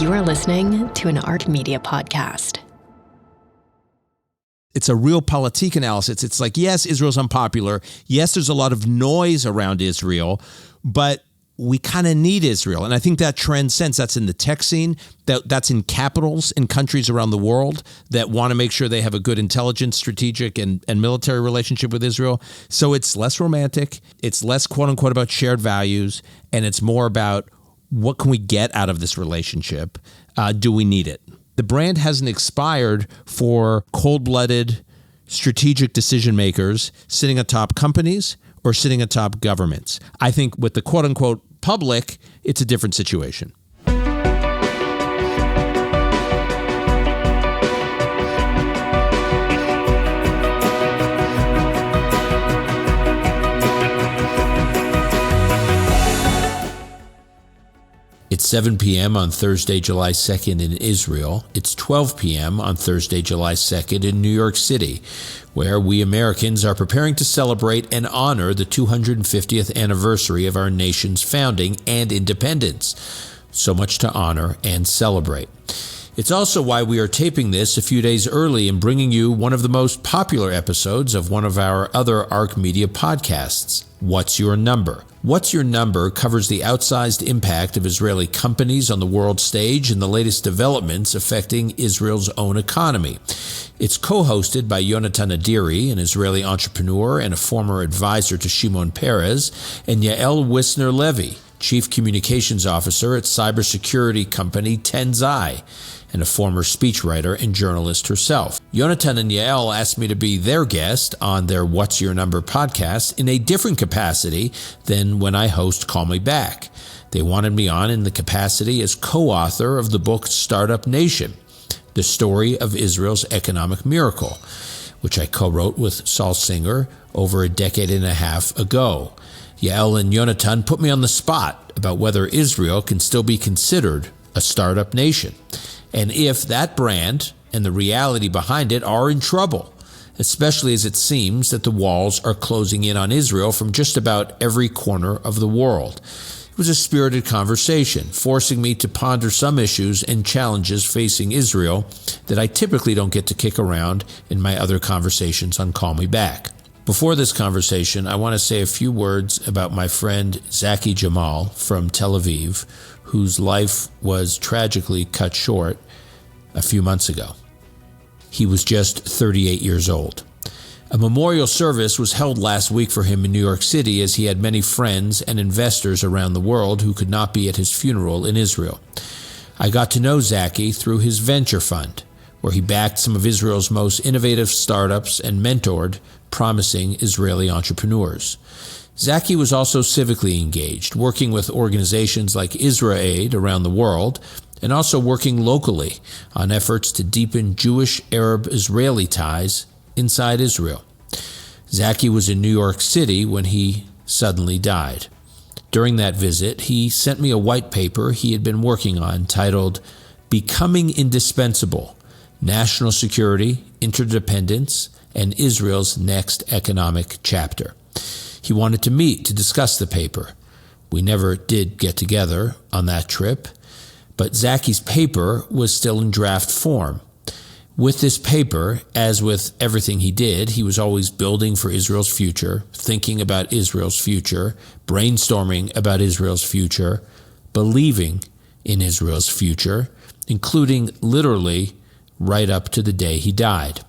You are listening to an Art Media podcast. It's a real politique analysis. It's like, yes, Israel's unpopular. Yes, there's a lot of noise around Israel, but we kind of need Israel. And I think that transcends. That's in the tech scene, that's in capitals in countries around the world that want to make sure they have a good intelligence, strategic, and military relationship with Israel. So it's less romantic. It's less, quote unquote, about shared values. And it's more about what can we get out of this relationship? Do we need it? The brand hasn't expired for cold-blooded, strategic decision makers sitting atop companies or sitting atop governments. I think with the quote-unquote public, it's a different situation. It's 7 p.m. on Thursday, July 2nd in Israel. It's 12 p.m. on Thursday, July 2nd in New York City, where we Americans are preparing to celebrate and honor the 250th anniversary of our nation's founding and independence. So much to honor and celebrate. It's also why we are taping this a few days early and bringing you one of the most popular episodes of one of our other ARC Media podcasts, What's Your Number? What's Your Number covers the outsized impact of Israeli companies on the world stage and the latest developments affecting Israel's own economy. It's co-hosted by Yonatan Adiri, an Israeli entrepreneur and a former advisor to Shimon Peres, and Yael Wissner Levy, Chief Communications Officer at cybersecurity company Tenzai, and a former speechwriter and journalist herself. Yonatan and Yael asked me to be their guest on their What's Your Number podcast in a different capacity than when I host Call Me Back. They wanted me on in the capacity as co-author of the book Startup Nation, the story of Israel's economic miracle, which I co-wrote with Saul Singer over a decade and a half ago. Yael and Yonatan put me on the spot about whether Israel can still be considered a startup nation, and if that brand and the reality behind it are in trouble, especially as it seems that the walls are closing in on Israel from just about every corner of the world. It was a spirited conversation, forcing me to ponder some issues and challenges facing Israel that I typically don't get to kick around in my other conversations on Call Me Back. Before this conversation, I want to say a few words about my friend Zaki Djemal from Tel Aviv, whose life was tragically cut short a few months ago. He was just 38 years old. A memorial service was held last week for him in New York City, as he had many friends and investors around the world who could not be at his funeral in Israel. I got to know Zaki through his venture fund, where he backed some of Israel's most innovative startups and mentored promising Israeli entrepreneurs. Zaki was also civically engaged, working with organizations like IsraAid around the world, and also working locally on efforts to deepen Jewish-Arab-Israeli ties inside Israel. Zaki was in New York City when he suddenly died. During that visit, he sent me a white paper he had been working on titled Becoming Indispensable: National Security, Interdependence, and Israel's Next Economic Chapter. He wanted to meet to discuss the paper. We never did get together on that trip, but Zaki's paper was still in draft form. With this paper, as with everything he did, he was always building for Israel's future, thinking about Israel's future, brainstorming about Israel's future, believing in Israel's future, including literally right up to the day he died.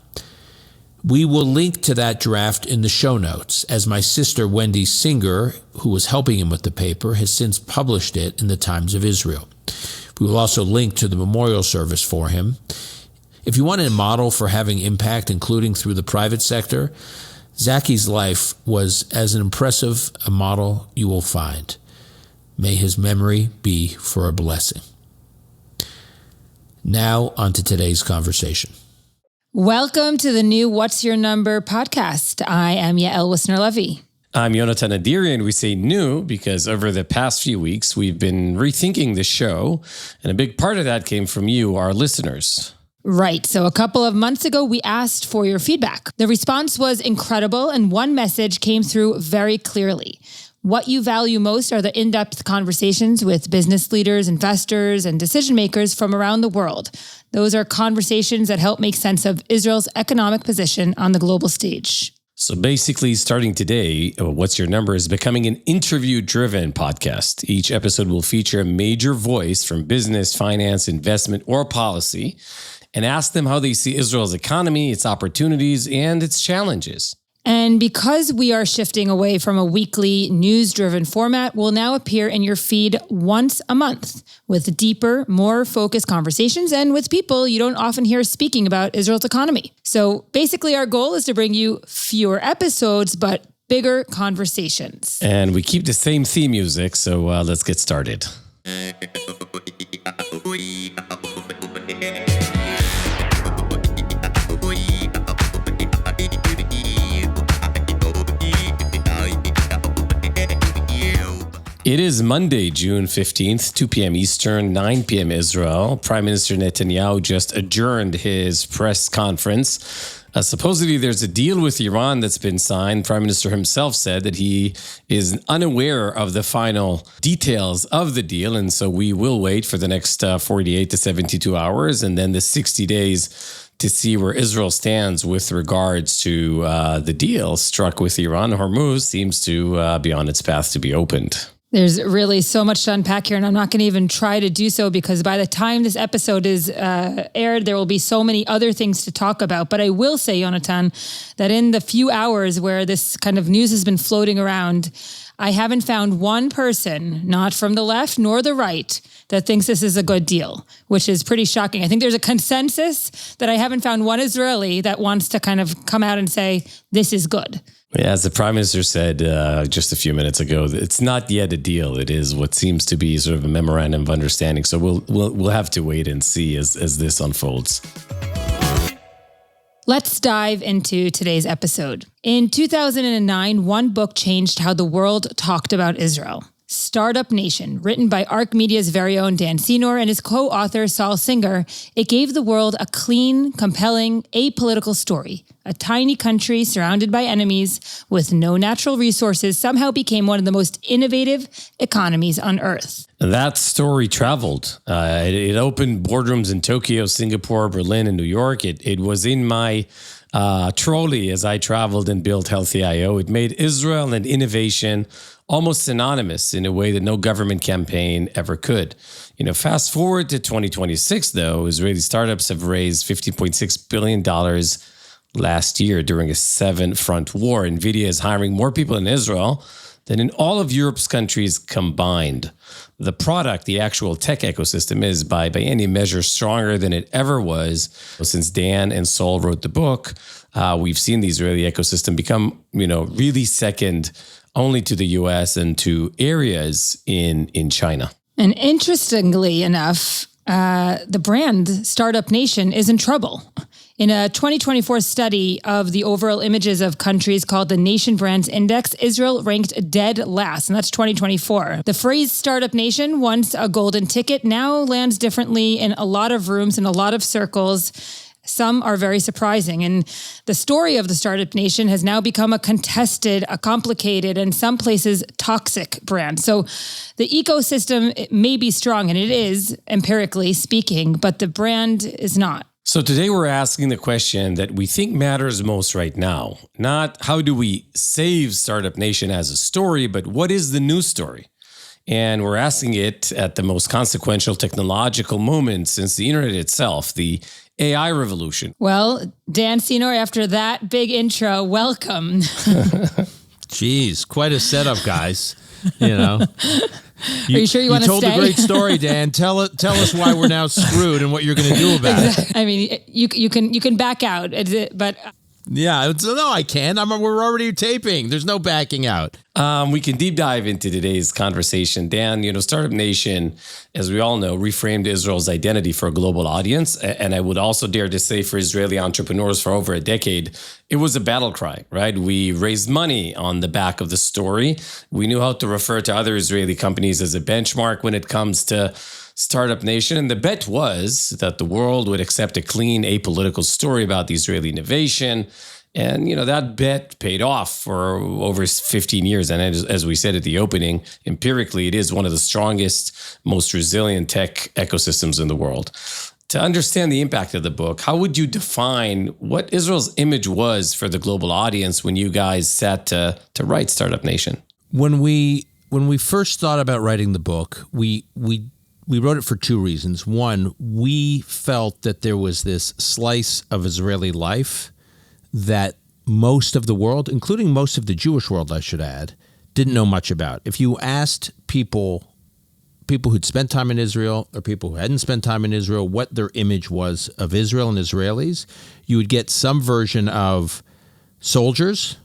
We will link to that draft in the show notes, as my sister Wendy Singer, who was helping him with the paper, has since published it in the Times of Israel. We will also link to the memorial service for him. If you want a model for having impact, including through the private sector, Zaki's life was as impressive a model you will find. May his memory be for a blessing. Now, on to today's conversation. Welcome to the new What's Your Number podcast. I am Yael Wissner Levy. I'm Yonatan Adiri, and we say new because over the past few weeks, we've been rethinking the show, and a big part of that came from you, our listeners. Right. So a couple of months ago, we asked for your feedback. The response was incredible, and one message came through very clearly. What you value most are the in-depth conversations with business leaders, investors, and decision makers from around the world. Those are conversations that help make sense of Israel's economic position on the global stage. So basically, starting today, What's Your Number is becoming an interview-driven podcast. Each episode will feature a major voice from business, finance, investment, or policy, and ask them how they see Israel's economy, its opportunities, and its challenges. And because we are shifting away from a weekly news-driven format, we'll now appear in your feed once a month with deeper, more focused conversations and with people you don't often hear speaking about Israel's economy. So basically our goal is to bring you fewer episodes, but bigger conversations. And we keep the same theme music, so let's get started. It is Monday, June 15th, 2 p.m. Eastern, 9 p.m. Israel. Prime Minister Netanyahu just adjourned his press conference. Supposedly, there's a deal with Iran that's been signed. Prime Minister himself said that he is unaware of the final details of the deal. And so we will wait for the next 48 to 72 hours and then the 60 days to see where Israel stands with regards to the deal struck with Iran. Hormuz seems to be on its path to be opened. There's really so much to unpack here, and I'm not going to even try to do so because by the time this episode is aired, there will be so many other things to talk about. But I will say, Yonatan, that in the few hours where this kind of news has been floating around, I haven't found one person, not from the left nor the right, that thinks this is a good deal, which is pretty shocking. I think there's a consensus that I haven't found one Israeli that wants to kind of come out and say, this is good. Yeah, as the Prime Minister said just a few minutes ago, it's not yet a deal. It is what seems to be sort of a memorandum of understanding. So we'll have to wait and see as this unfolds. Let's dive into today's episode. In 2009, one book changed how the world talked about Israel. Startup Nation, written by ARC Media's very own Dan Senor and his co-author Saul Singer, it gave the world a clean, compelling, apolitical story. A tiny country surrounded by enemies with no natural resources somehow became one of the most innovative economies on Earth. That story traveled. It opened boardrooms in Tokyo, Singapore, Berlin, and New York. It was in my trolley as I traveled and built Healthy.io. It made Israel and innovation almost synonymous in a way that no government campaign ever could. Fast forward to 2026, though, Israeli startups have raised $50.6 billion last year during a 7-front war. NVIDIA is hiring more people in Israel than in all of Europe's countries combined. The product, the actual tech ecosystem, is by any measure stronger than it ever was. Since Dan and Saul wrote the book, we've seen the Israeli ecosystem become, really second only to the US and to areas in China. And interestingly enough, the brand Startup Nation is in trouble. In a 2024 study of the overall images of countries called the Nation Brands Index, Israel ranked dead last, and that's 2024. The phrase Startup Nation, once a golden ticket, now lands differently in a lot of rooms and a lot of circles. Some are very surprising. And the story of the Startup Nation has now become a contested, a complicated, and some places toxic brand. So the ecosystem may be strong, and it is, empirically speaking, but the brand is not. So today we're asking the question that we think matters most right now. Not how do we save Startup Nation as a story, but what is the new story? And we're asking it at the most consequential technological moment since the internet itself, the AI revolution. Well, Dan Senor, after that big intro, welcome. Jeez, quite a setup, guys. Are you sure you want to stay? You told a great story, Dan. Tell us why we're now screwed and what you're going to do about it. I mean, you can back out, but yeah, no, I can't. We're already taping. There's no backing out. We can deep dive into today's conversation. Dan, Startup Nation, as we all know, reframed Israel's identity for a global audience. And I would also dare to say for Israeli entrepreneurs for over a decade, it was a battle cry, right? We raised money on the back of the story. We knew how to refer to other Israeli companies as a benchmark when it comes to Startup Nation. And the bet was that the world would accept a clean, apolitical story about the Israeli innovation. And, that bet paid off for over 15 years. And as we said at the opening, empirically, it is one of the strongest, most resilient tech ecosystems in the world. To understand the impact of the book, how would you define what Israel's image was for the global audience when you guys sat to write Startup Nation? When we first thought about writing the book, we wrote it for two reasons. One, we felt that there was this slice of Israeli life that most of the world, including most of the Jewish world, I should add, didn't know much about. If you asked people who'd spent time in Israel or people who hadn't spent time in Israel what their image was of Israel and Israelis, you would get some version of soldiers,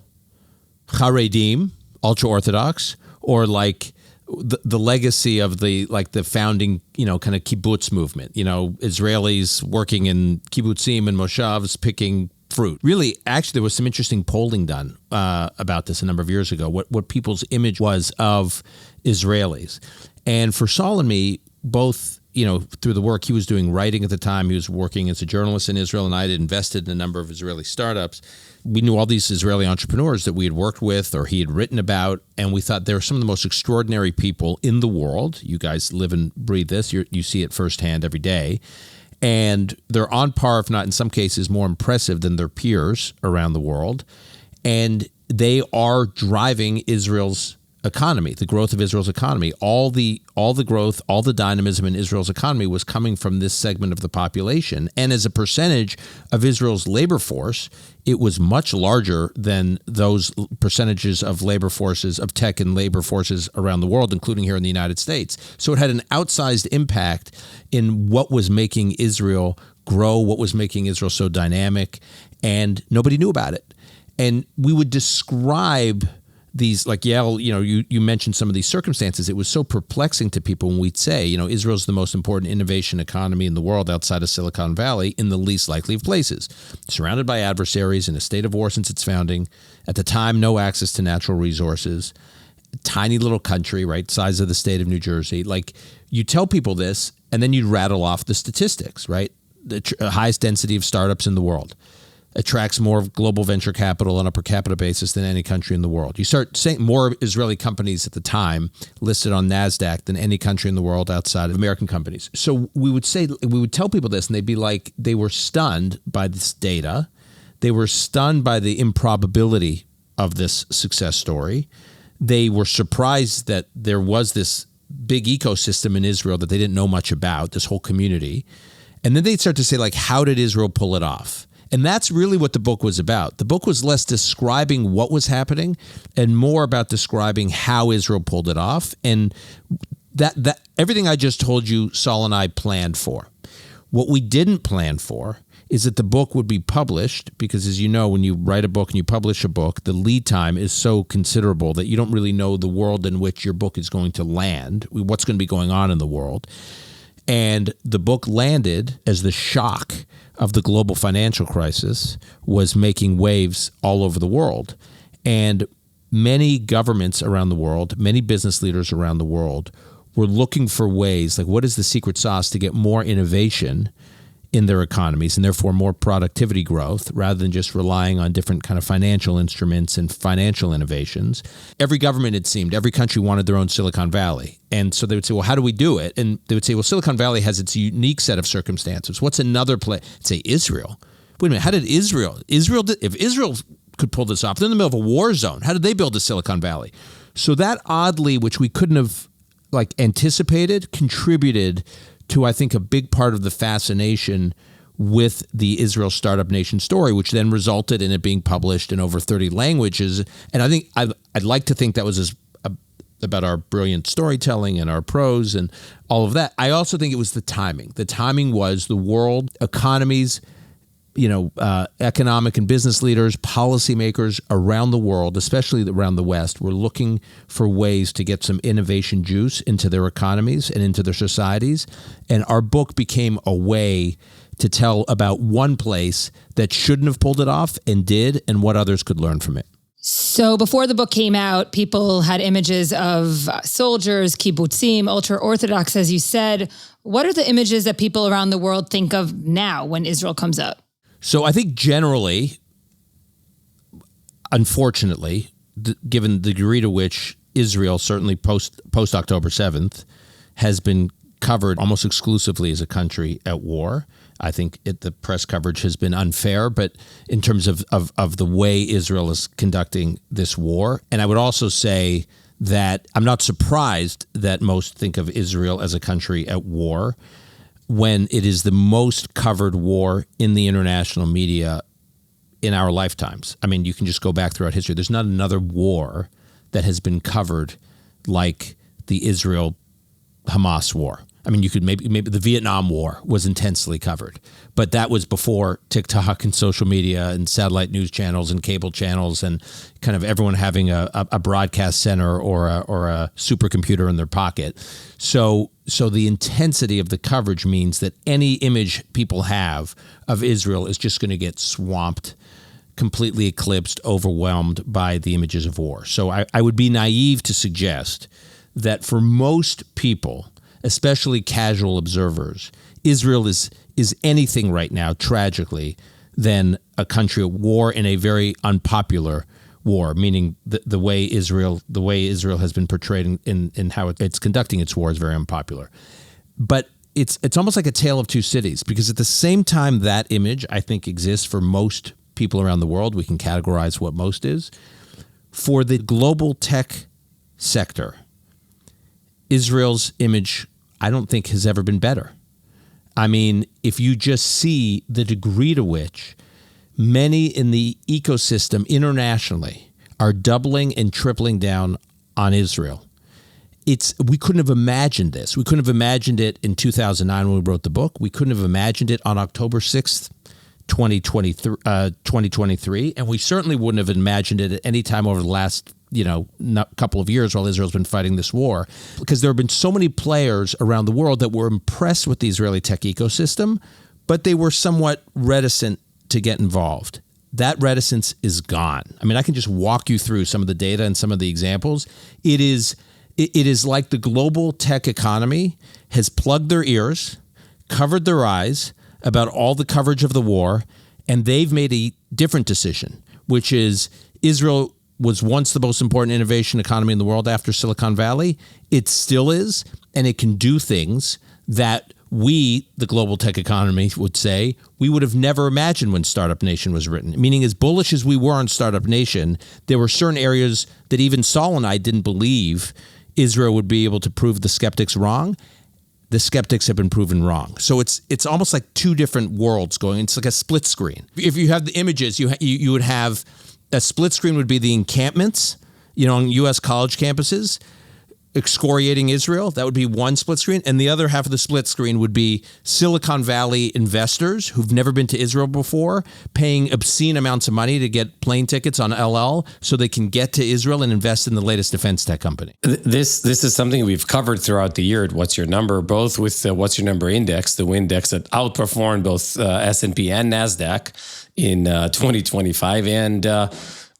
Haredim, ultra-Orthodox, or like the legacy of the founding, kind of kibbutz movement, Israelis working in kibbutzim and moshavs picking fruit. Really, actually, there was some interesting polling done about this a number of years ago, what people's image was of Israelis. And for Saul and me, both, through the work he was doing writing at the time, he was working as a journalist in Israel, and I had invested in a number of Israeli startups. We knew all these Israeli entrepreneurs that we had worked with or he had written about, and we thought they were some of the most extraordinary people in the world. You guys live and breathe this. You see it firsthand every day. And they're on par, if not in some cases more impressive than their peers around the world. And they are driving Israel's economy, the growth of Israel's economy. All the growth, all the dynamism in Israel's economy was coming from this segment of the population. And as a percentage of Israel's labor force, it was much larger than those percentages of labor forces, of tech and labor forces around the world, including here in the United States. So it had an outsized impact in what was making Israel grow, what was making Israel so dynamic, and nobody knew about it. And we would describe these, like Yael, you mentioned some of these circumstances. It was so perplexing to people when we'd say, Israel's the most important innovation economy in the world outside of Silicon Valley in the least likely of places, surrounded by adversaries, in a state of war since its founding. At the time, no access to natural resources, tiny little country, right, size of the state of New Jersey. Like, you tell people this, and then you'd rattle off the statistics, right? The highest density of startups in the world. Attracts more global venture capital on a per capita basis than any country in the world. You start saying more Israeli companies at the time listed on NASDAQ than any country in the world outside of American companies. So we would tell people this, and they'd be like, they were stunned by this data. They were stunned by the improbability of this success story. They were surprised that there was this big ecosystem in Israel that they didn't know much about, this whole community. And then they'd start to say, like, how did Israel pull it off? And that's really what the book was about. The book was less describing what was happening and more about describing how Israel pulled it off. And that everything I just told you, Saul and I planned for. What we didn't plan for is that the book would be published, because as you know, when you write a book and you publish a book, the lead time is so considerable that you don't really know the world in which your book is going to land, what's going to be going on in the world. And the book landed as the shock of the global financial crisis was making waves all over the world. And many governments around the world, many business leaders around the world were looking for ways, like, what is the secret sauce to get more innovation in their economies and therefore more productivity growth, rather than just relying on different kind of financial instruments and financial innovations. Every government, it seemed, every country wanted their own Silicon Valley. And so they would say, well, how do we do it? And they would say, well, Silicon Valley has its unique set of circumstances. What's another place? Say Israel. Wait a minute, how did if Israel could pull this off, they're in the middle of a war zone. How did they build a Silicon Valley? So that oddly, which we couldn't have anticipated, contributed to, I think, a big part of the fascination with the Israel Startup Nation story, which then resulted in it being published in over 30 languages. And I think I'd like to think that was about our brilliant storytelling and our prose and all of that. I also think it was the timing. The timing was the world, economies, economic and business leaders, policymakers around the world, especially around the West, were looking for ways to get some innovation juice into their economies and into their societies. And our book became a way to tell about one place that shouldn't have pulled it off and did, and what others could learn from it. So before the book came out, people had images of soldiers, kibbutzim, ultra-Orthodox, as you said. What are the images that people around the world think of now when Israel comes up? So I think generally, unfortunately, given the degree to which Israel, certainly post October 7th, has been covered almost exclusively as a country at war. I think the press coverage has been unfair, but in terms of the way Israel is conducting this war. And I would also say that I'm not surprised that most think of Israel as a country at war when it is the most covered war in the international media in our lifetimes. I mean, you can just go back throughout history. There's not another war that has been covered like the Israel-Hamas war. I mean, you could maybe the Vietnam War was intensely covered, but that was before TikTok and social media and satellite news channels and cable channels and kind of everyone having a broadcast center or a supercomputer in their pocket. So the intensity of the coverage means that any image people have of Israel is just going to get swamped, completely eclipsed, overwhelmed by the images of war. So I would be naive to suggest that for most people, especially casual observers, Israel is anything right now, tragically, than a country at war in a very unpopular war, meaning the way Israel has been portrayed in how it's conducting its war is very unpopular. But it's almost like a tale of two cities, because at the same time that image, I think, exists for most people around the world. We can categorize what most is. For the global tech sector, Israel's image, I don't think, has ever been better. I mean, if you just see the degree to which many in the ecosystem internationally are doubling and tripling down on Israel, we couldn't have imagined this. We couldn't have imagined it in 2009 when we wrote the book. We couldn't have imagined it on October 6th, 2023, and we certainly wouldn't have imagined it at any time over the last couple of years while Israel's been fighting this war, because there have been so many players around the world that were impressed with the Israeli tech ecosystem, but they were somewhat reticent to get involved. That reticence is gone. I mean, I can just walk you through some of the data and some of the examples. It is like the global tech economy has plugged their ears, covered their eyes about all the coverage of the war, and they've made a different decision, which is Israel was once the most important innovation economy in the world after Silicon Valley. It still is, and it can do things that we, the global tech economy, would say we would have never imagined when Startup Nation was written. Meaning, as bullish as we were on Startup Nation, there were certain areas that even Saul and I didn't believe Israel would be able to prove the skeptics wrong. The skeptics have been proven wrong. So it's almost like two different worlds going. It's like a split screen. If you have the images, you would have a split screen would be the encampments, on U.S. college campuses, excoriating Israel. That would be one split screen. And the other half of the split screen would be Silicon Valley investors who've never been to Israel before, paying obscene amounts of money to get plane tickets on LL so they can get to Israel and invest in the latest defense tech company. This is something we've covered throughout the year at What's Your Number, both with the What's Your Number index, the index that outperformed both S&P and NASDAQ in 2025 and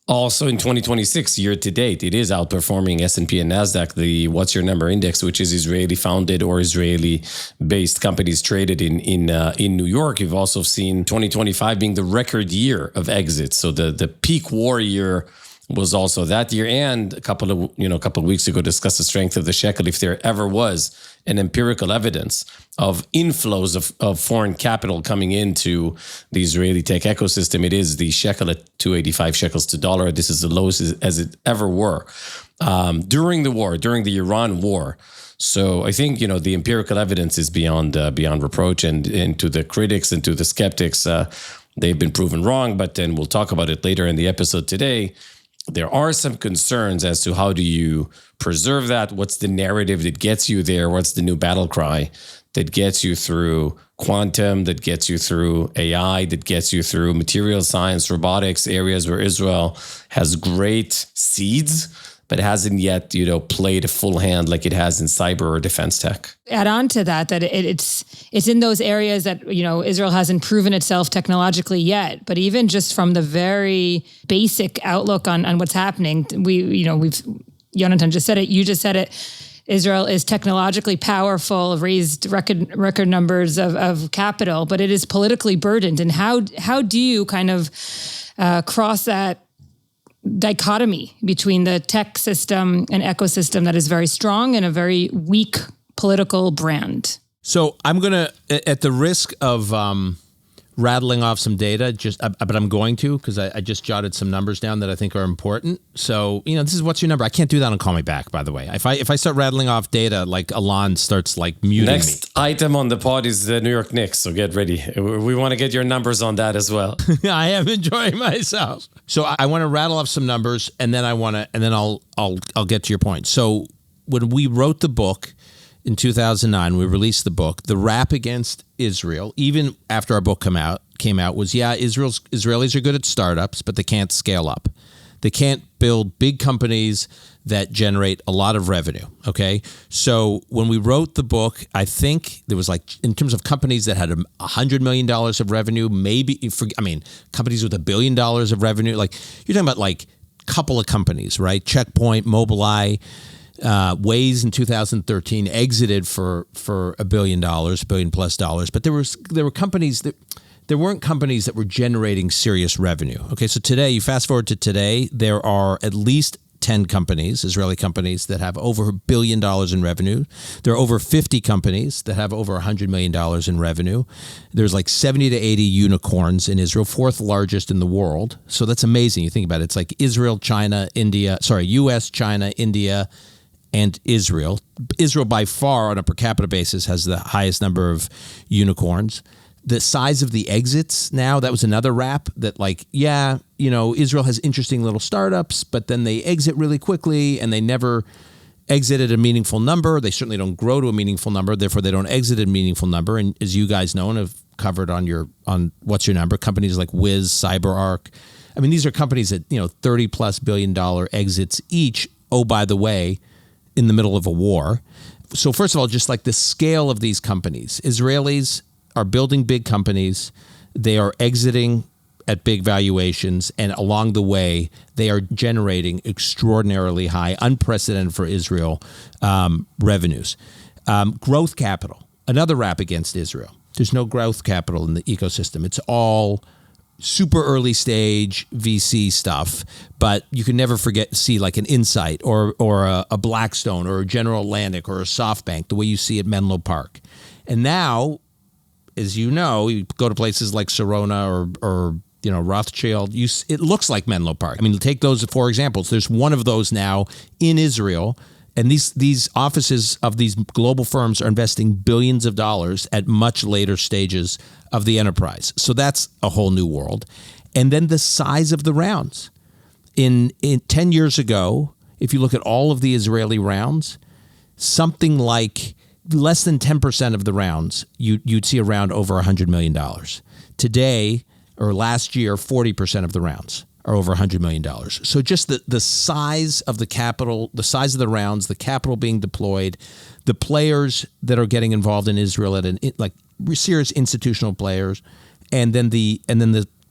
also in 2026 year to date. It is outperforming S&P and NASDAQ, the What's Your Number index, which is Israeli founded or Israeli based companies traded in New York. You've also seen 2025 being the record year of exits. So the peak war year was also that year, and a couple of weeks ago discussed the strength of the shekel. If there ever was an empirical evidence of inflows of foreign capital coming into the Israeli tech ecosystem, it is the shekel at 285 shekels to dollar. This is the lowest as it ever were during the war, during the Iran war. So I think the empirical evidence is beyond reproach, and to the critics and to the skeptics, they've been proven wrong. But then we'll talk about it later in the episode today. There are some concerns as to how do you preserve that? What's the narrative that gets you there? What's the new battle cry that gets you through quantum, that gets you through AI, that gets you through material science, robotics, areas where Israel has great seeds, but hasn't yet, played a full hand like it has in cyber or defense tech. Add on to that it's in those areas that, Israel hasn't proven itself technologically yet. But even just from the very basic outlook on what's happening, Yonatan just said it, you just said it. Israel is technologically powerful, raised record numbers of capital, but it is politically burdened. And how do you kind of cross that dichotomy between the tech system and ecosystem that is very strong and a very weak political brand. So I'm going to, at the risk of rattling off some data, but I'm going to, because I just jotted some numbers down that I think are important. So, this is what's your number. I can't do that on Call Me Back, by the way. If I start rattling off data, like Alon starts like muting me. Next item on the pod is the New York Knicks, so get ready. We want to get your numbers on that as well. I am enjoying myself. So I want to rattle off some numbers, and then I'll get to your point. So when we wrote the book in 2009, we released the book. The rap against Israel, even after our book came out, was Israelis are good at startups, but they can't scale up. They can't build big companies that generate a lot of revenue. Okay, so when we wrote the book, I think there was in terms of companies that had $100 million of revenue, companies with $1 billion of revenue. Like you're talking about a couple of companies, right? Checkpoint, Mobileye. Waze in 2013 exited for $1 billion, $1 billion plus dollars, but there were companies that there weren't companies that were generating serious revenue. Okay, so today, you fast forward to today, there are at least 10 companies, Israeli companies, that have over $1 billion in revenue. There are over 50 companies that have over $100 million in revenue. There's 70 to 80 unicorns in Israel, fourth largest in the world. So that's amazing. You think about it. It's like Israel, China, US, China, India, and Israel. Israel, by far, on a per capita basis, has the highest number of unicorns. The size of the exits now, that was another rap that Israel has interesting little startups, but then they exit really quickly and they never exit at a meaningful number. They certainly don't grow to a meaningful number. Therefore, they don't exit at a meaningful number. And as you guys know and have covered on What's Your Number, companies like Wiz, CyberArk. These are companies that, $30 plus billion exits each. Oh, by the way, in the middle of a war. So first of all, just the scale of these companies. Israelis are building big companies. They are exiting at big valuations. And along the way, they are generating extraordinarily high, unprecedented for Israel, revenues. Growth capital, another rap against Israel. There's no growth capital in the ecosystem. It's all super early stage VC stuff, but you can never see an Insight or a Blackstone or a General Atlantic or a SoftBank, the way you see at Menlo Park. And now, as you know, you go to places like Sirona or Rothschild, it looks like Menlo Park. Take those 4 examples. There's one of those now in Israel. And these offices of these global firms are investing billions of dollars at much later stages of the enterprise. So that's a whole new world. And then the size of the rounds. In 10 years ago, if you look at all of the Israeli rounds, something like less than 10% of the rounds, you'd see a round over $100 million. Today, or last year, 40% of the rounds are over $100 million. So just the size of the capital, the size of the rounds, the capital being deployed, the players that are getting involved in Israel serious institutional players, and then the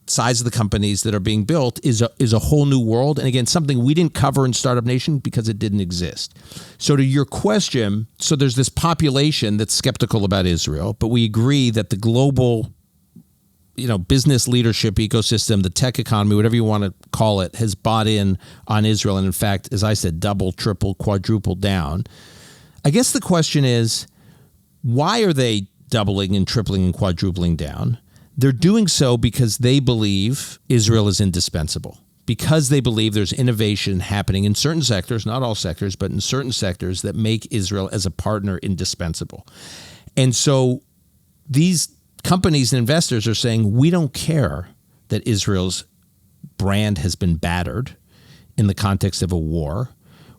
size of the companies that are being built is a whole new world. And again, something we didn't cover in Startup Nation because it didn't exist. So to your question, so there's this population that's skeptical about Israel, but we agree that the global business leadership ecosystem, the tech economy, whatever you want to call it, has bought in on Israel. And in fact, as I said, double, triple, quadruple down. I guess the question is, why are they doubling and tripling and quadrupling down? They're doing so because they believe Israel is indispensable, because they believe there's innovation happening in certain sectors, not all sectors, but in certain sectors that make Israel as a partner indispensable. And so these companies and investors are saying, we don't care that Israel's brand has been battered in the context of a war.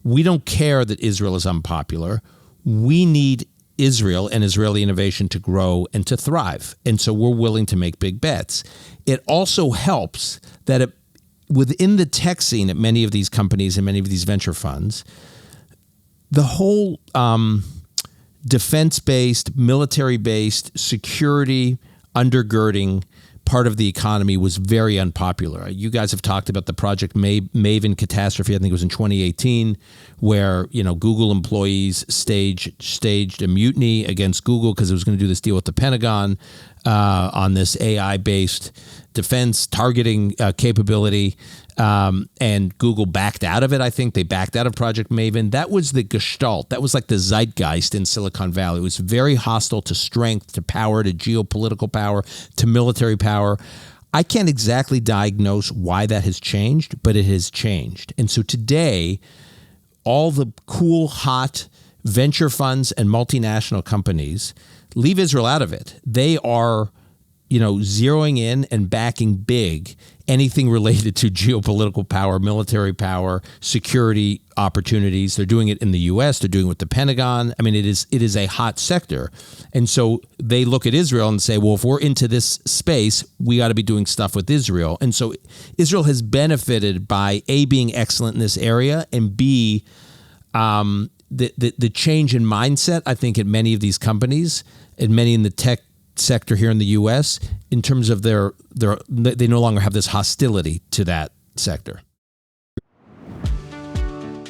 We don't care that Israel is unpopular. We need Israel and Israeli innovation to grow and to thrive. And so we're willing to make big bets. It also helps that within the tech scene at many of these companies and many of these venture funds, the whole defense-based, military-based, security undergirding part of the economy was very unpopular. You guys have talked about the Project Maven catastrophe. I think it was in 2018, where Google employees staged a mutiny against Google because it was going to do this deal with the Pentagon on this AI-based defense targeting capability, and Google backed out of it. I think they backed out of Project Maven. That was the gestalt. That was like the zeitgeist in Silicon Valley. It was very hostile to strength, to power, to geopolitical power, to military power. I can't exactly diagnose why that has changed, but it has changed. And so today, all the cool, hot venture funds and multinational companies leave Israel out of it. They are, zeroing in and backing big anything related to geopolitical power, military power, security opportunities. They're doing it in the U.S. They're doing it with the Pentagon. I mean, it is a hot sector. And so they look at Israel and say, well, if we're into this space, we got to be doing stuff with Israel. And so Israel has benefited by A, being excellent in this area, and B, the change in mindset, I think, at many of these companies, and many in the tech sector here in the U.S., in terms of they no longer have this hostility to that sector.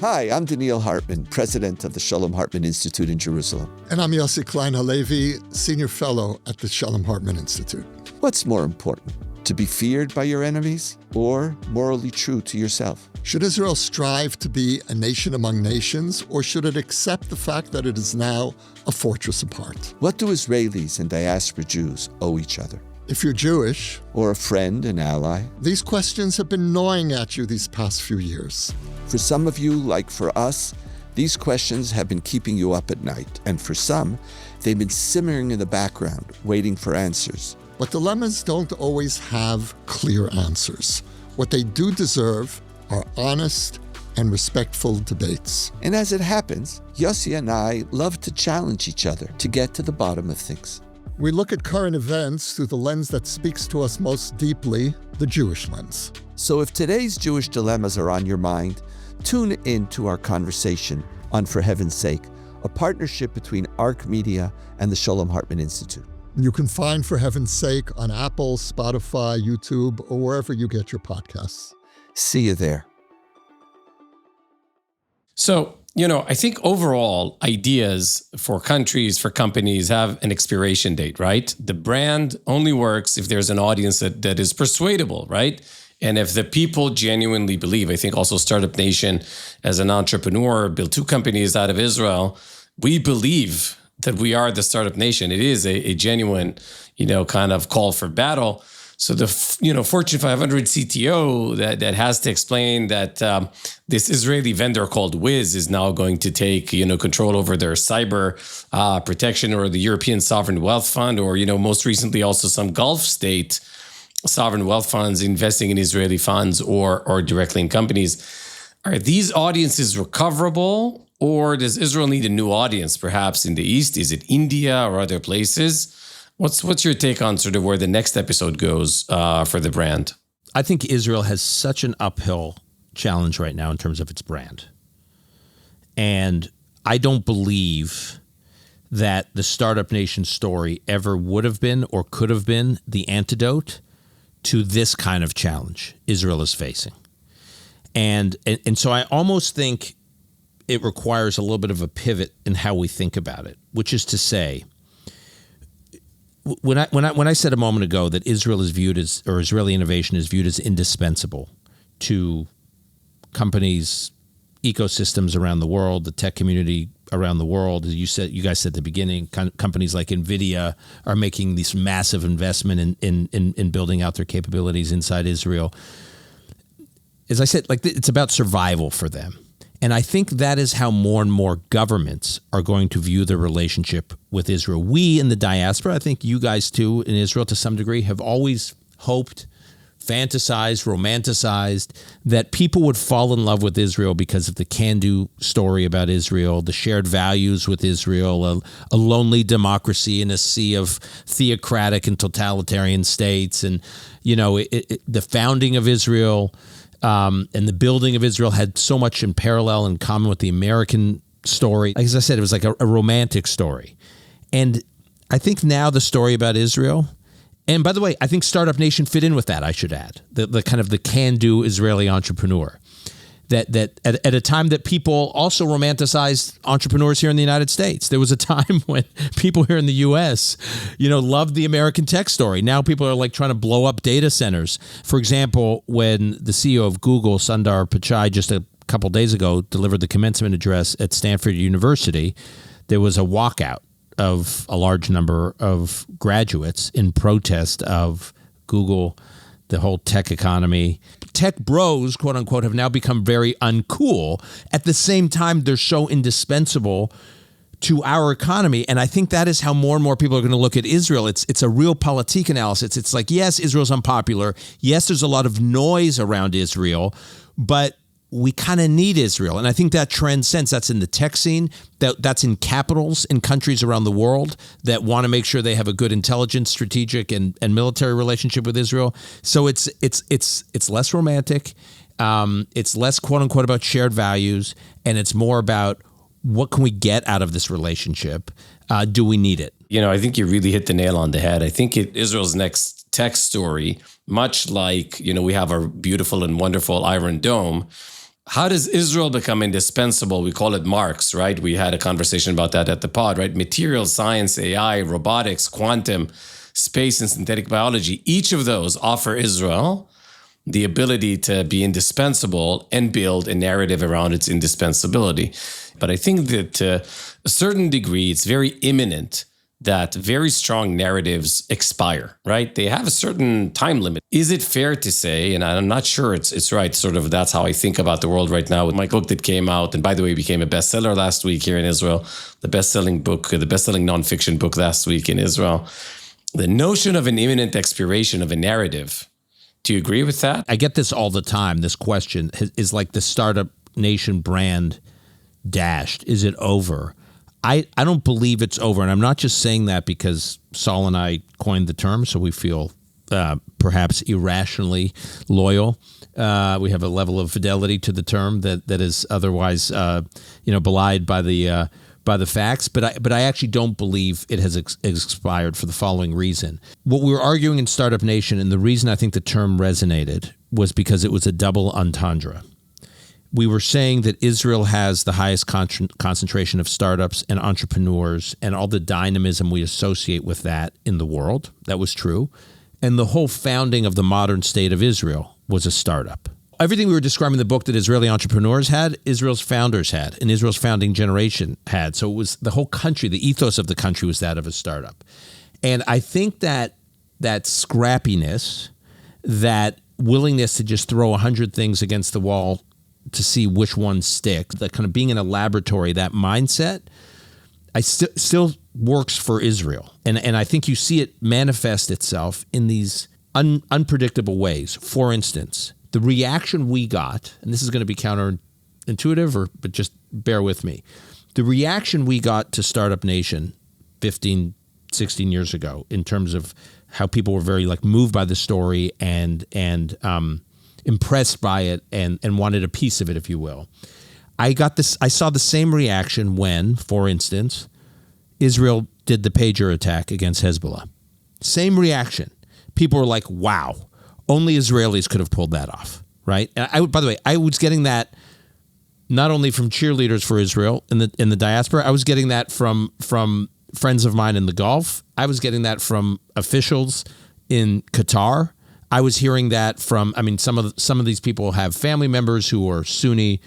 Hi, I'm Daniel Hartman, president of the Shalom Hartman Institute in Jerusalem. And I'm Yossi Klein Halevi, senior fellow at the Shalom Hartman Institute. What's more important, to be feared by your enemies or morally true to yourself? Should Israel strive to be a nation among nations, or should it accept the fact that it is now a fortress apart? What do Israelis and diaspora Jews owe each other? If you're Jewish, or a friend, an ally, these questions have been gnawing at you these past few years. For some of you, like for us, these questions have been keeping you up at night. And for some, they've been simmering in the background, waiting for answers. But dilemmas don't always have clear answers. What they do deserve are honest and respectful debates. And as it happens, Yossi and I love to challenge each other to get to the bottom of things. We look at current events through the lens that speaks to us most deeply, the Jewish lens. So if today's Jewish dilemmas are on your mind, tune in to our conversation on For Heaven's Sake, a partnership between ARC Media and the Shalom Hartman Institute. You can find For Heaven's Sake on Apple, Spotify, YouTube, or wherever you get your podcasts. See you there. So, I think overall ideas for countries, for companies have an expiration date, right? The brand only works if there's an audience that is persuadable, right? And if the people genuinely believe. I think also Startup Nation, as an entrepreneur, built 2 companies out of Israel. We believe that we are the Startup Nation. It is a genuine, kind of call for battle. So the, Fortune 500 CTO that has to explain that this Israeli vendor called Wiz is now going to take, control over their cyber protection, or the European Sovereign Wealth Fund, or, most recently also some Gulf state sovereign wealth funds investing in Israeli funds or directly in companies. Are these audiences recoverable, or does Israel need a new audience, perhaps in the East? Is it India or other places? What's your take on sort of where the next episode goes for the brand? I think Israel has such an uphill challenge right now in terms of its brand. And I don't believe that the Startup Nation story ever would have been or could have been the antidote to this kind of challenge Israel is facing. And so I almost think it requires a little bit of a pivot in how we think about it, which is to say, when I said a moment ago that Israel is viewed as, or Israeli innovation is viewed as indispensable to companies, ecosystems around the world, the tech community around the world, as you guys said at the beginning, companies like NVIDIA are making this massive investment in building out their capabilities inside Israel. As I said, it's about survival for them. And I think that is how more and more governments are going to view their relationship with Israel. We in the diaspora, I think you guys too in Israel to some degree, have always hoped, fantasized, romanticized that people would fall in love with Israel because of the can-do story about Israel, the shared values with Israel, a lonely democracy in a sea of theocratic and totalitarian states. And, the founding of Israel and the building of Israel had so much in parallel in common with the American story. As I said, it was like a romantic story. And I think now the story about Israel, and by the way, I think Startup Nation fit in with that, I should add, the kind of the can-do Israeli entrepreneur. that at a time that people also romanticized entrepreneurs here in the United States. There was a time when people here in the U.S., loved the American tech story. Now people are like trying to blow up data centers. For example, when the CEO of Google, Sundar Pichai, just a couple days ago delivered the commencement address at Stanford University, there was a walkout of a large number of graduates in protest of Google, the whole tech economy. Tech bros, quote unquote, have now become very uncool. At the same time, they're so indispensable to our economy. And I think that is how more and more people are going to look at Israel. It's a real politique analysis. It's like, yes, Israel's unpopular. Yes, there's a lot of noise around Israel, but we kind of need Israel. And I think that transcends. That's in the tech scene, that's in capitals in countries around the world that want to make sure they have a good intelligence, strategic, and military relationship with Israel. So it's less romantic. It's less, quote unquote, about shared values. And it's more about what can we get out of this relationship? Do we need it? I think you really hit the nail on the head. I think Israel's next tech story, much like, we have our beautiful and wonderful Iron Dome. How does Israel become indispensable? We call it Marx, right? We had a conversation about that at the pod, right? Material science, AI, robotics, quantum, space, and synthetic biology. Each of those offer Israel the ability to be indispensable and build a narrative around its indispensability. But I think that to a certain degree, it's very imminent that very strong narratives expire, right? They have a certain time limit. Is it fair to say, and I'm not sure it's right, sort of that's how I think about the world right now with my book that came out, and by the way, became a bestseller last week here in Israel, the best-selling nonfiction book last week in Israel. The notion of an imminent expiration of a narrative. Do you agree with that? I get this all the time. This question is like the Startup Nation brand dashed. Is it over? I don't believe it's over. And I'm not just saying that because Saul and I coined the term, so we feel perhaps irrationally loyal. We have a level of fidelity to the term that is otherwise belied by the facts. But I actually don't believe it has expired for the following reason. What we were arguing in Startup Nation, and the reason I think the term resonated, was because it was a double entendre. We were saying that Israel has the highest concentration of startups and entrepreneurs and all the dynamism we associate with that in the world. That was true. And the whole founding of the modern state of Israel was a startup. Everything we were describing in the book that Israeli entrepreneurs had, Israel's founders had, and Israel's founding generation had. So it was the whole country, the ethos of the country was that of a startup. And I think that scrappiness, that willingness to just throw 100 things against the wall to see which ones stick, that kind of being in a laboratory, that mindset, still works for Israel. And I think you see it manifest itself in these unpredictable ways. For instance, the reaction we got, and this is going to be counterintuitive, but just bear with me. The reaction we got to Startup Nation 15, 16 years ago in terms of how people were very moved by the story and impressed by it and wanted a piece of it, if you will. I saw the same reaction when, for instance, Israel did the pager attack against Hezbollah. Same reaction. People were like, wow, only Israelis could have pulled that off, right? And by the way, I was getting that not only from cheerleaders for Israel in the diaspora, I was getting that from friends of mine in the Gulf. I was getting that from officials in Qatar. I was hearing that from, some of these people have family members who are Sunni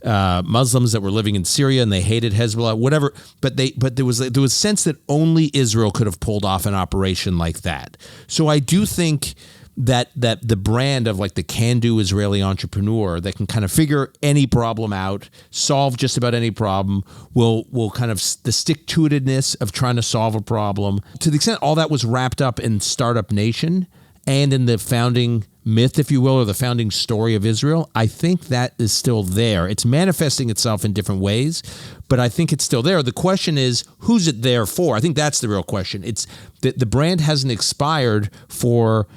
Muslims that were living in Syria and they hated Hezbollah, whatever. But there was a sense that only Israel could have pulled off an operation like that. So I do think that the brand of the can-do Israeli entrepreneur that can kind of figure any problem out, solve just about any problem, will kind of the stick-to-itiveness of trying to solve a problem. To the extent all that was wrapped up in Startup Nation and in the founding myth, if you will, or the founding story of Israel, I think that is still there. It's manifesting itself in different ways, but I think it's still there. The question is, who's it there for? I think that's the real question. It's the brand hasn't expired for,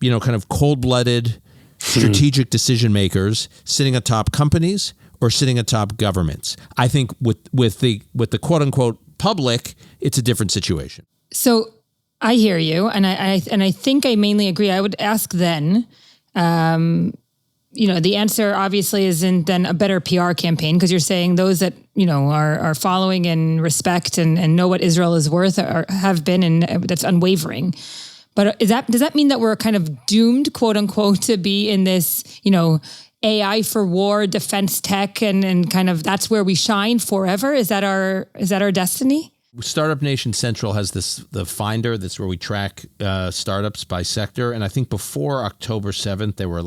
kind of cold-blooded, strategic decision makers sitting atop companies or sitting atop governments. I think with the quote-unquote public, it's a different situation. So I hear you, and I think I mainly agree. I would ask then, the answer obviously isn't then a better PR campaign, because you're saying those that, are following and respect and know what Israel is worth have been, and that's unwavering. But does that mean that we're kind of doomed, quote unquote, to be in this, AI for war, defense tech, and kind of that's where we shine forever? Is that our destiny? Startup Nation Central has the Finder. That's where we track startups by sector. And I think before October 7th, there were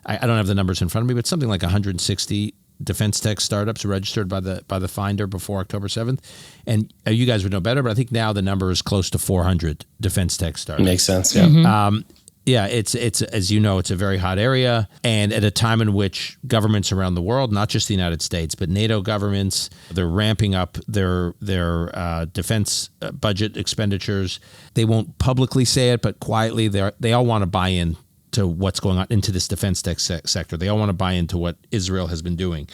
I don't have the numbers in front of me, but something like 160 defense tech startups registered by the Finder before October 7th. And you guys would know better, but I think now the number is close to 400 defense tech startups. Makes sense, yeah. Mm-hmm. It's as you know, it's a very hot area, and at a time in which governments around the world, not just the United States, but NATO governments, they're ramping up their defense budget expenditures. They won't publicly say it, but quietly, they all want to buy in to what's going on into this defense tech sector. They all want to buy into what Israel has been doing,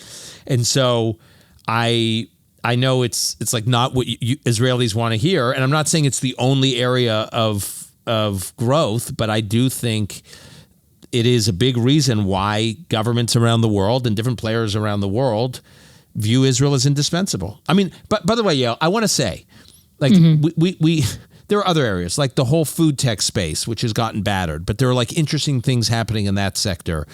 and so I know it's like not what Israelis want to hear, and I'm not saying it's the only area of growth, but I do think it is a big reason why governments around the world and different players around the view Israel as indispensable. I mean, but by the way, Yael, I want to say, we there are other areas like the whole food tech space, which has gotten battered, but there are interesting things happening in that sector,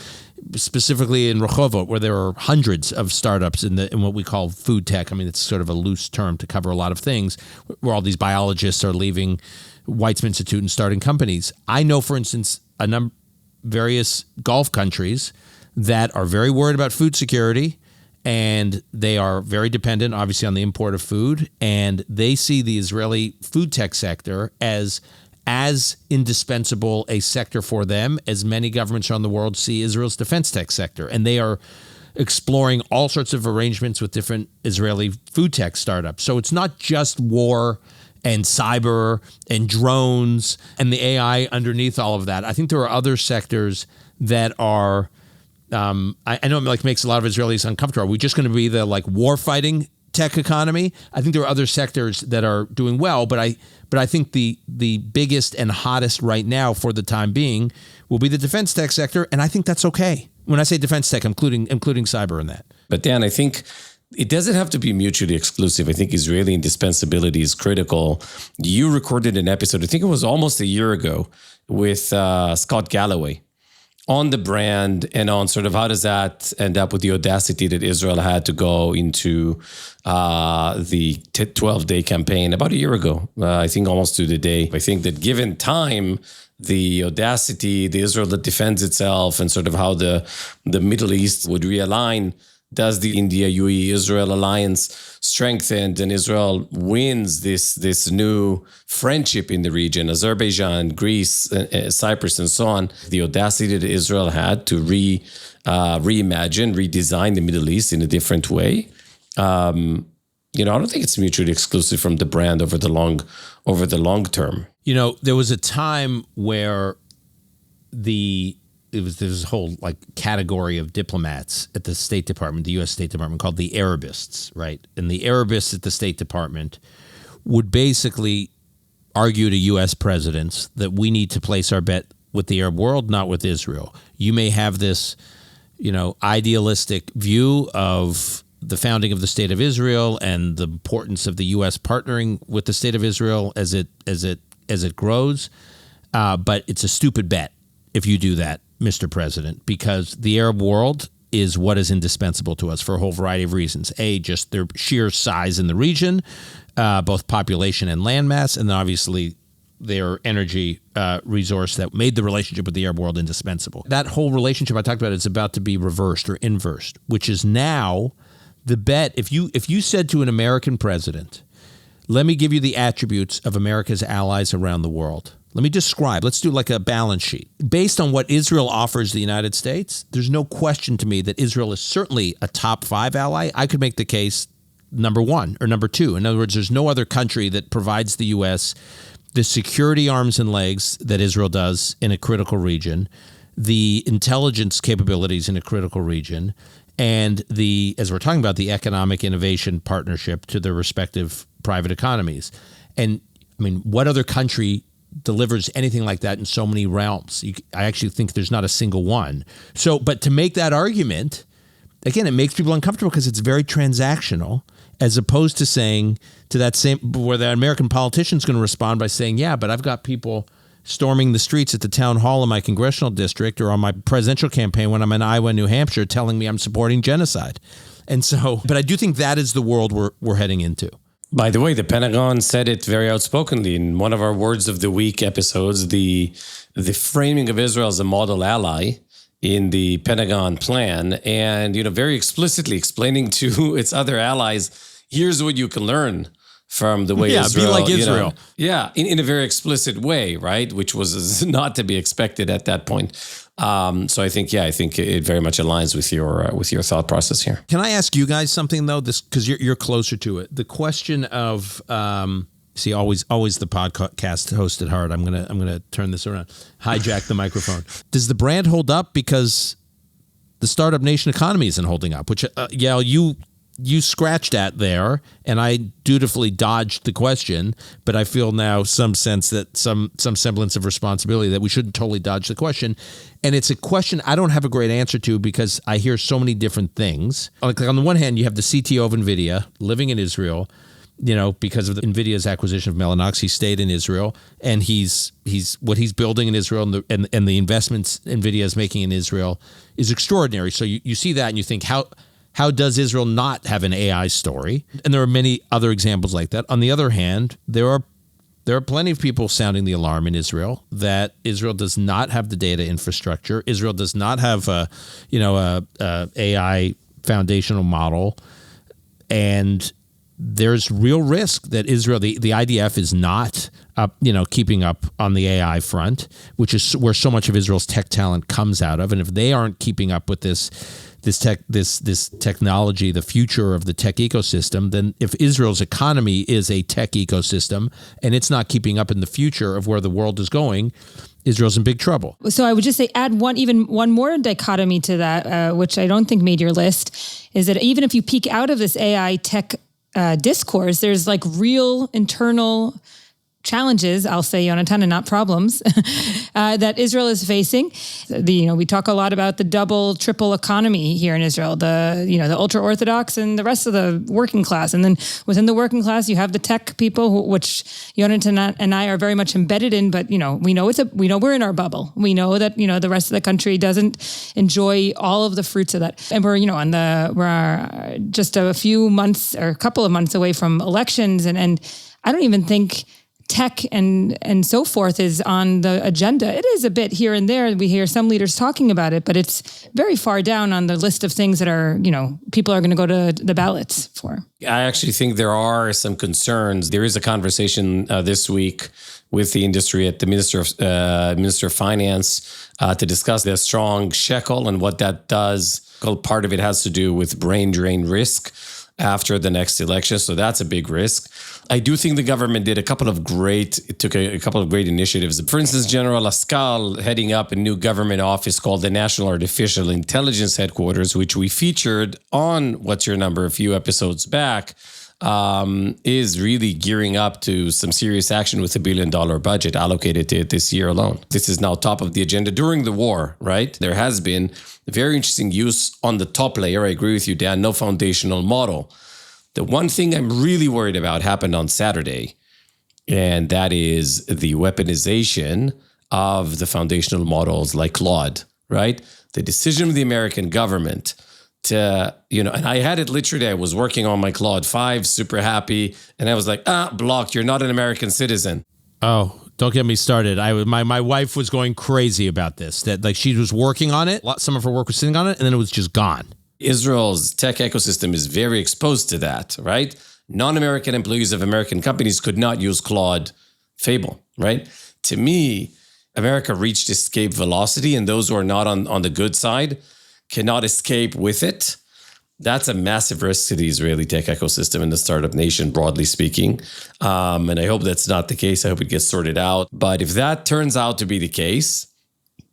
specifically in Rehovot, where there are hundreds of startups in what we call food tech. I mean, it's sort of a loose term to cover a lot of things, where all these biologists are leaving Weizmann Institute and starting companies. I know, for instance, various Gulf countries that are very worried about food security, and they are very dependent, obviously, on the import of food, and they see the Israeli food tech sector as indispensable a sector for them as many governments around the world see Israel's defense tech sector. And they are exploring all sorts of arrangements with different Israeli food tech startups. So it's not just war and cyber and drones and the AI underneath all of that. I think there are other sectors that are, I know it makes a lot of Israelis uncomfortable. Are we just going to be the war fighting tech economy? I think there are other sectors that are doing well, but I think the biggest and hottest right now for the time being will be the defense tech sector, and I think that's okay. When I say defense tech, including cyber in that. But Dan, I think it doesn't have to be mutually exclusive. I think Israeli indispensability is critical. You recorded an episode, I think it was almost a year ago, with Scott Galloway on the brand and on sort of how does that end up with the audacity that Israel had to go into the 12-day campaign about a year ago, I think almost to the day. I think that given time, the audacity, the Israel that defends itself, and sort of how the Middle East would realign, does the India-UAE-Israel alliance strengthen, and Israel wins this new friendship in the region, Azerbaijan, Greece, Cyprus, and so on. The audacity that Israel had to reimagine, redesign the Middle East in a different way. I don't think it's mutually exclusive from the brand over the long term. There was a time where there's this whole category of diplomats at the State Department, the U.S. State Department, called the Arabists, right? And the Arabists at the State Department would basically argue to U.S. presidents that we need to place our bet with the Arab world, not with Israel. You may have this, idealistic view of the founding of the State of Israel and the importance of the U.S. partnering with the State of Israel as it grows, but it's a stupid bet if you do that, Mr. President, because the Arab world is what is indispensable to us for a whole variety of reasons. A, just their sheer size in the region, both population and landmass, and then obviously their energy resource that made the relationship with the Arab world indispensable. That whole relationship I talked about is about to be reversed or inversed, which is now the bet. If you said to an American president, let me give you the attributes of America's allies around the world. Let me describe. Let's do a balance sheet. Based on what Israel offers the United States, there's no question to me that Israel is certainly a top 5 ally. I could make the case number 1 or number 2. In other words, there's no other country that provides the U.S. the security arms and legs that Israel does in a critical region, the intelligence capabilities in a critical region, and as we're talking about, the economic innovation partnership to their respective private economies. And I mean, what other country delivers anything like that in so many realms. I actually think there's not a single one. So, but to make that argument, again, it makes people uncomfortable because it's very transactional, as opposed to saying to that same, where the American politician's going to respond by saying, yeah, but I've got people storming the streets at the town hall in my congressional district or on my presidential campaign when I'm in Iowa, New Hampshire, telling me I'm supporting genocide. And so, but I do think that is the world we're heading into. By the way, the Pentagon said it very outspokenly in one of our Words of the Week episodes, the framing of Israel as a model ally in the Pentagon plan, and very explicitly explaining to its other allies, here's what you can learn from the way Israel. Be like Israel. In a very explicit way, right? Which was not to be expected at that point. So I think it very much aligns with your thought process here. Can I ask you guys something though? This, because you're closer to it. The question of always the podcast host at heart. I'm gonna turn this around, hijack the microphone. Does the brand hold up because the startup nation economy isn't holding up? Which Yael, you scratched at there, and I dutifully dodged the question, but I feel now some sense that some semblance of responsibility that we shouldn't totally dodge the question. And it's a question I don't have a great answer to because I hear so many different things. Like on the one hand, you have the CTO of NVIDIA living in Israel, because of NVIDIA's acquisition of Mellanox. He stayed in Israel, and he's what he's building in Israel and the investments NVIDIA is making in Israel is extraordinary. So you see that and you think, how does Israel not have an AI story? And there are many other examples like that. On the other hand, there are plenty of people sounding the alarm in Israel that Israel does not have the data infrastructure. Israel does not have a AI foundational model, and there's real risk that Israel, the IDF, is not keeping up on the AI front, which is where so much of Israel's tech talent comes out of. And if they aren't keeping up with this technology, the future of the tech ecosystem, then if Israel's economy is a tech ecosystem and it's not keeping up in the future of where the world is going, Israel's in big trouble. So I would just say add one more dichotomy to that, which I don't think made your list, is that even if you peek out of this AI tech discourse, there's like real internal challenges, I'll say, Yonatan, and not problems, that Israel is facing. We talk a lot about the double, triple economy here in Israel, the ultra-Orthodox and the rest of the working class. And then within the working class, you have the tech people, which Yonatan and I are very much embedded in, but, we know we're in our bubble. We know that, the rest of the country doesn't enjoy all of the fruits of that. And we're just a few months or a couple of months away from elections. And I don't even think tech and so forth is on the agenda. It is a bit here and there. We hear some leaders talking about it, but it's very far down on the list of things that are, people are going to go to the ballots for. I actually think there are some concerns. There is a conversation this week with the industry at the Minister of Finance to discuss the strong shekel and what that does. Part of it has to do with brain drain risk after the next election. So that's a big risk. I do think the government took a couple of great initiatives. For instance, General Askal heading up a new government office called the National Artificial Intelligence Headquarters, which we featured on What's Your Number a few episodes back, is really gearing up to some serious action with $1 billion budget allocated to it this year alone. This is now top of the agenda during the war, right? There has been very interesting use on the top layer. I agree with you, Dan, no foundational model. The one thing I'm really worried about happened on Saturday, and that is the weaponization of the foundational models like Claude, right? The decision of the American government to, and I had it literally, I was working on my Claude 5, super happy, and I was like, blocked, you're not an American citizen. Oh, don't get me started. My wife was going crazy about this, that like she was working on it, some of her work was sitting on it, and then it was just gone. Israel's tech ecosystem is very exposed to that, right? Non-American employees of American companies could not use Claude Fable, right? To me, America reached escape velocity, and those who are not on the good side cannot escape with it. That's a massive risk to the Israeli tech ecosystem and the startup nation, broadly speaking. And I hope that's not the case. I hope it gets sorted out. But if that turns out to be the case,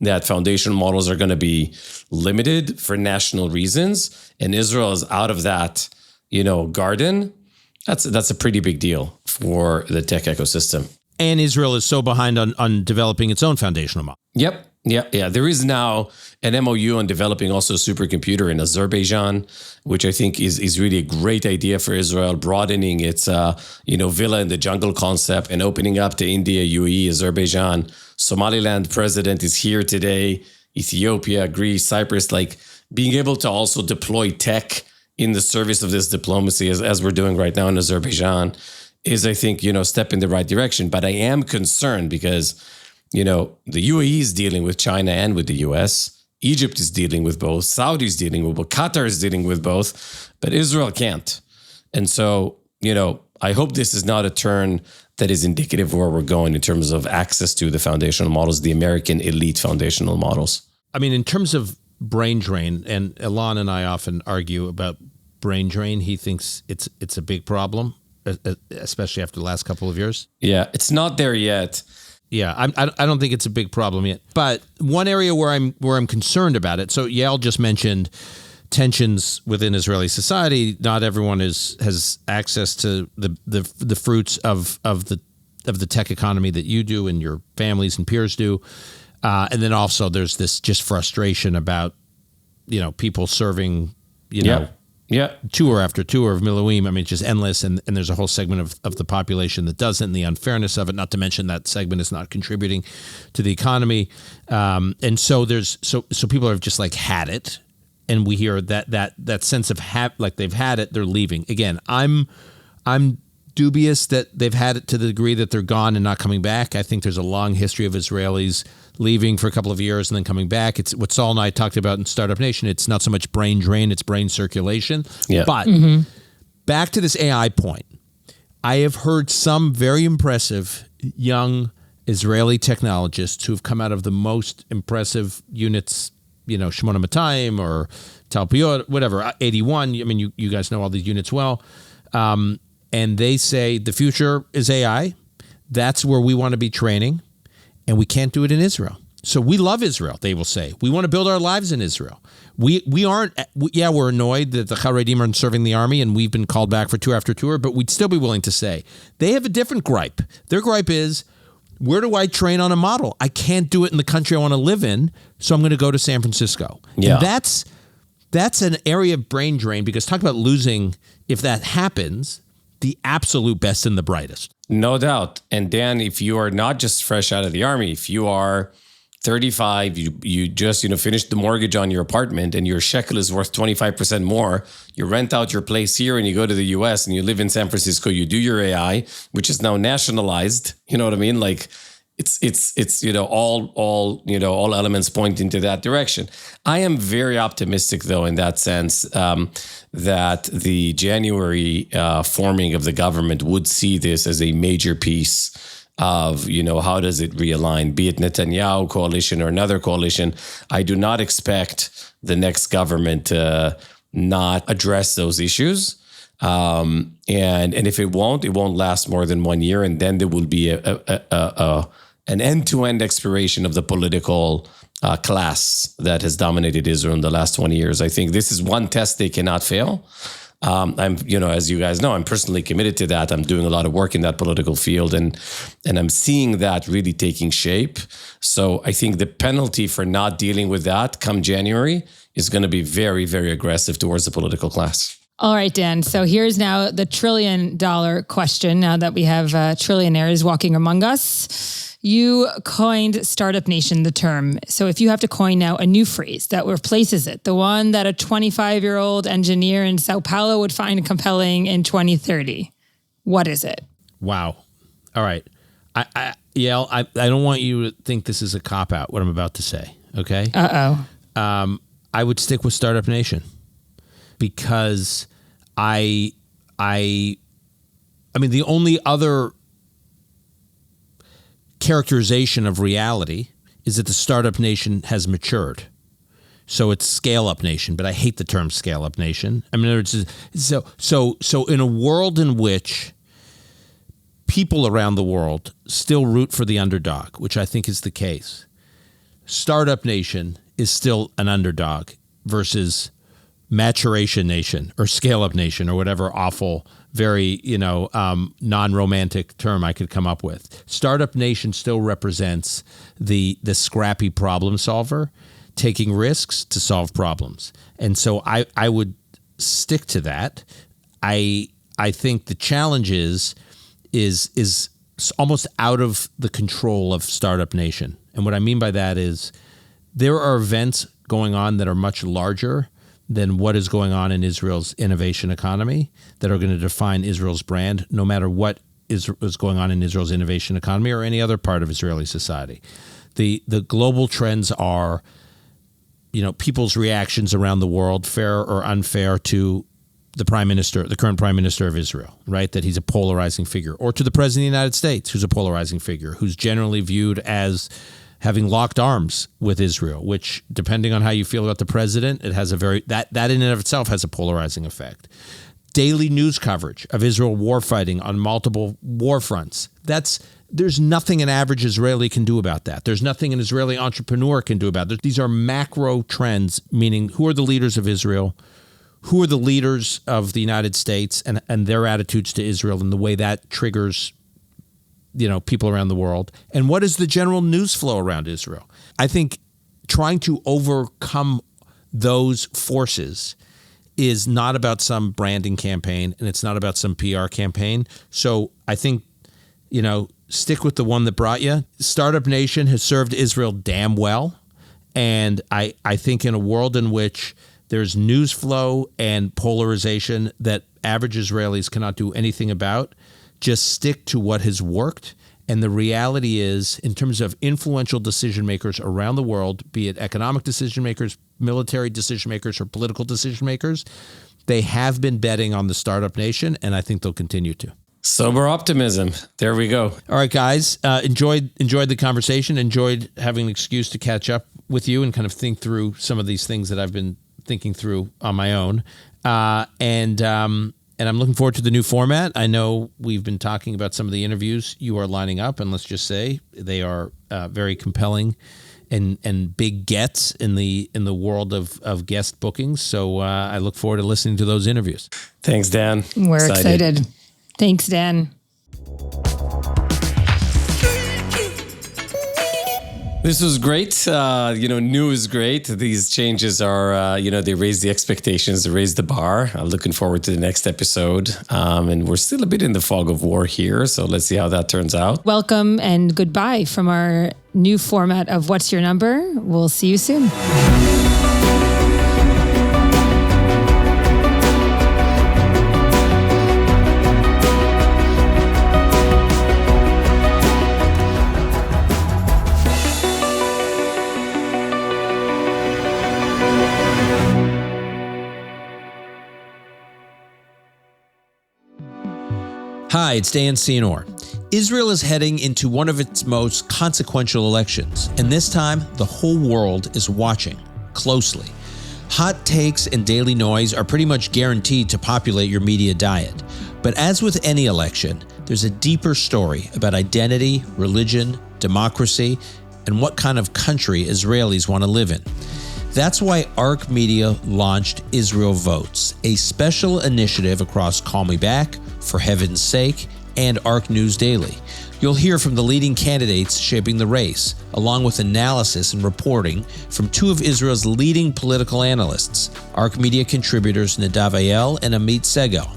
that foundational models are going to be limited for national reasons, and Israel is out of that, garden, that's a pretty big deal for the tech ecosystem. And Israel is so behind on developing its own foundational model. Yep. Yeah. There is now an MOU on developing also a supercomputer in Azerbaijan, which I think is really a great idea for Israel, broadening its villa in the jungle concept and opening up to India, UAE, Azerbaijan. Somaliland president is here today. Ethiopia, Greece, Cyprus, like being able to also deploy tech in the service of this diplomacy, as we're doing right now in Azerbaijan, is, I think, a step in the right direction. But I am concerned because, the UAE is dealing with China and with the US. Egypt is dealing with both. Saudi is dealing with both. Qatar is dealing with both. But Israel can't. And so, I hope this is not a turn that is indicative of where we're going in terms of access to the foundational models, the American elite foundational models. I mean, in terms of brain drain, and Elon and I often argue about brain drain. He thinks it's a big problem, especially after the last couple of years. Yeah, it's not there yet. Yeah, I don't think it's a big problem yet. But one area where I'm concerned about it. So Yael just mentioned tensions within Israeli society. Not everyone has access to the fruits of the tech economy that you do and your families and peers do. And then also there's this just frustration about, people serving, tour after tour of Miluim. I mean, it's just endless. And there's a whole segment of the population that doesn't, and the unfairness of it, not to mention that segment is not contributing to the economy. And so so people have just like had it. And we hear that sense of like they've had it, they're leaving. Again, I'm dubious that they've had it to the degree that they're gone and not coming back. I think there's a long history of Israelis leaving for a couple of years and then coming back. It's what Saul and I talked about in Startup Nation. It's not so much brain drain, it's brain circulation. Yeah. But back to this AI point, I have heard some very impressive young Israeli technologists who have come out of the most impressive units, Shimon Matayim or Talpiot, whatever, 81. I mean, you guys know all these units well. And they say the future is AI. That's where we want to be training. And we can't do it in Israel. So we love Israel, they will say. We want to build our lives in Israel. We're annoyed that the Haredim are serving the army and we've been called back for tour after tour, but we'd still be willing to say. They have a different gripe. Their gripe is, where do I train on a model? I can't do it in the country I want to live in, so I'm going to go to San Francisco. Yeah. And that's an area of brain drain, because talk about losing, if that happens, the absolute best and the brightest. No doubt. And Dan, if you are not just fresh out of the army, if you are 35, you just finished the mortgage on your apartment and your shekel is worth 25% more, you rent out your place here and you go to the US and you live in San Francisco, you do your AI, which is now nationalized. You know what I mean? Like it's all elements point into that direction. I am very optimistic though in that sense that the January forming of the government would see this as a major piece of, how does it realign, be it Netanyahu coalition or another coalition. I do not expect the next government to not address those issues. And if it won't last more than 1 year. And then there will be an end-to-end expiration of the political class that has dominated Israel in the last 20 years. I think this is one test they cannot fail. As you guys know, I'm personally committed to that. I'm doing a lot of work in that political field and I'm seeing that really taking shape. So I think the penalty for not dealing with that come January is going to be very, very aggressive towards the political class. All right, Dan. So here's now the $1 trillion question, now that we have trillionaires walking among us. You coined Startup Nation the term. So if you have to coin now a new phrase that replaces it, the one that a 25-year-old engineer in Sao Paulo would find compelling in 2030, what is it? Wow. All right. Yael, I don't want you to think this is a cop-out, what I'm about to say, okay? Uh-oh. I would stick with Startup Nation because I mean, the only other characterization of reality is that the Startup Nation has matured. So it's Scale-Up Nation, but I hate the term Scale-Up Nation. I mean, so in a world in which people around the world still root for the underdog, which I think is the case, Startup Nation is still an underdog versus maturation nation or scale-up nation or whatever awful, very, non-romantic term I could come up with. Startup nation still represents the scrappy problem solver, taking risks to solve problems. And so I would stick to that. I think the challenge is almost out of the control of startup nation. And what I mean by that is there are events going on that are much larger than what is going on in Israel's innovation economy that are going to define Israel's brand, no matter what is going on in Israel's innovation economy or any other part of Israeli society. The global trends are, people's reactions around the world, fair or unfair, to the current prime minister of Israel, right? That he's a polarizing figure, or to the president of the United States, who's a polarizing figure, who's generally viewed as having locked arms with Israel, which, depending on how you feel about the president, it has that in and of itself has a polarizing effect. Daily news coverage of Israel warfighting on multiple war fronts. There's nothing an average Israeli can do about that. There's nothing an Israeli entrepreneur can do about it. These are macro trends, meaning who are the leaders of Israel, who are the leaders of the United States and their attitudes to Israel and the way that triggers people around the world, and what is the general news flow around Israel. I think trying to overcome those forces is not about some branding campaign, and it's not about some PR campaign. So I think, stick with the one that brought you. Startup Nation has served Israel damn well, and I think in a world in which there's news flow and polarization that average Israelis cannot do anything about, just stick to what has worked. And the reality is, in terms of influential decision makers around the world, be it economic decision makers, military decision makers, or political decision makers, they have been betting on the startup nation, and I think they'll continue to. Sober optimism. There we go. All right, guys. Enjoyed the conversation. Enjoyed having an excuse to catch up with you and kind of think through some of these things that I've been thinking through on my own. And I'm looking forward to the new format. I know we've been talking about some of the interviews you are lining up, and let's just say they are very compelling and big gets in the world of guest bookings. So I look forward to listening to those interviews. Thanks, Dan. We're excited. Thanks, Dan. This was great. New is great. These changes are, they raise the expectations, they raise the bar. I'm looking forward to the next episode. And we're still a bit in the fog of war here, so let's see how that turns out. Welcome and goodbye from our new format of What's Your Number? We'll see you soon. Hi, it's Dan Senor. Israel is heading into one of its most consequential elections, and this time the whole world is watching closely. Hot takes and daily noise are pretty much guaranteed to populate your media diet. But as with any election, there's a deeper story about identity, religion, democracy, and what kind of country Israelis want to live in. That's why ARC Media launched Israel Votes, a special initiative across Call Me Back, For Heaven's Sake, and ARC News Daily. You'll hear from the leading candidates shaping the race, along with analysis and reporting from two of Israel's leading political analysts, ARC Media contributors Nadav Yael and Amit Segal.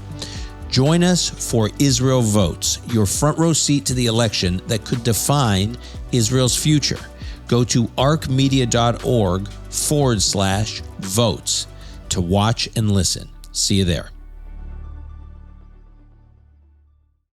Join us for Israel Votes, your front row seat to the election that could define Israel's future. Go to arcmedia.org/votes to watch and listen. See you there.